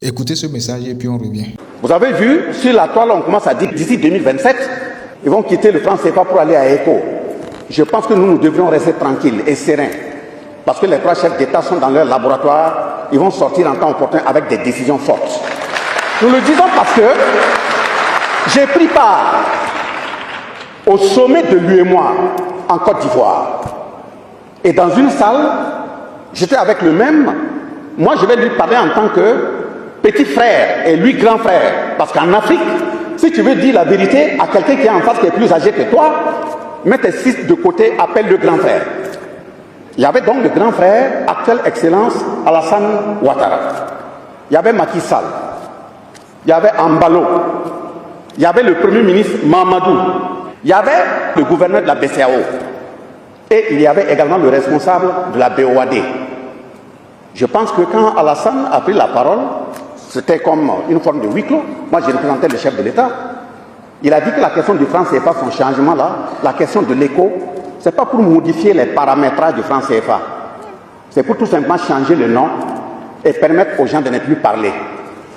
Écoutez ce message et puis on revient. Vous avez vu, sur la toile, on commence à dire d'ici 2027, ils vont quitter le franc CFA pour aller à ECO. Je pense que nous devrions rester tranquilles et sereins. Parce que les trois chefs d'État sont dans leur laboratoire, ils vont sortir en temps opportun avec des décisions fortes. Nous le disons parce que j'ai pris part au sommet de l'UEMOA en Côte d'Ivoire. Et dans une salle, j'étais avec le même. Moi, je vais lui parler en tant que petit frère et lui grand frère. Parce qu'en Afrique, si tu veux dire la vérité à quelqu'un qui est en face, qui est plus âgé que toi, mets tes fils de côté, appelle le grand frère. Il y avait donc le grand frère, actuelle excellence, Alassane Ouattara. Il y avait Macky Sall. Il y avait Ambalo. Il y avait le premier ministre Mamadou. Il y avait le gouverneur de la BCEAO. Et il y avait également le responsable de la BOAD. Je pense que quand Alassane a pris la parole, c'était comme une forme de huis clos. Moi, j'ai représenté le chef de l'État. Il a dit que la question du franc CFA, son changement là, la question de l'éco, ce n'est pas pour modifier les paramétrages du franc CFA. C'est pour tout simplement changer le nom et permettre aux gens de ne plus parler.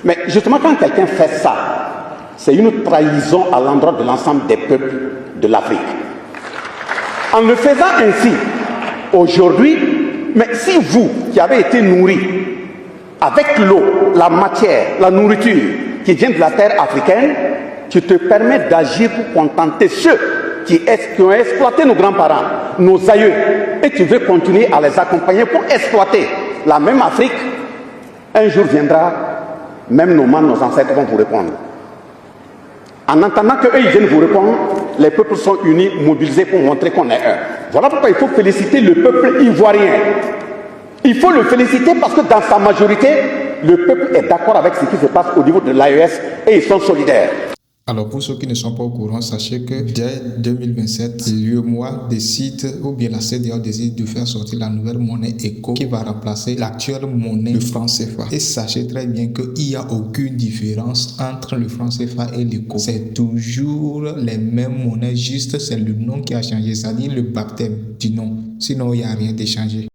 Mais justement, quand quelqu'un fait ça, c'est une trahison à l'endroit de l'ensemble des peuples de l'Afrique. En le faisant ainsi, aujourd'hui, mais si vous, qui avez été nourris avec l'eau, la matière, la nourriture qui vient de la terre africaine, tu te permets d'agir pour contenter ceux qui ont exploité nos grands-parents, nos aïeux, et tu veux continuer à les accompagner pour exploiter la même Afrique, un jour viendra, même nos ancêtres vont vous répondre. En entendant qu'eux, ils viennent vous répondre, les peuples sont unis, mobilisés pour montrer qu'on est un. Voilà pourquoi il faut féliciter le peuple ivoirien. Il faut le féliciter parce que dans sa majorité, le peuple est d'accord avec ce qui se passe au niveau de l'AES et ils sont solidaires. Alors pour ceux qui ne sont pas au courant, sachez que dès 2027, l'UEMOA décide, ou bien la CEDEAO décide de faire sortir la nouvelle monnaie ECO qui va remplacer l'actuelle monnaie, le franc CFA. Et sachez très bien qu'il n'y a aucune différence entre le franc CFA et l'ECO. C'est toujours les mêmes monnaies, juste c'est le nom qui a changé, c'est-à-dire le baptême du nom. Sinon, il n'y a rien d'échangé.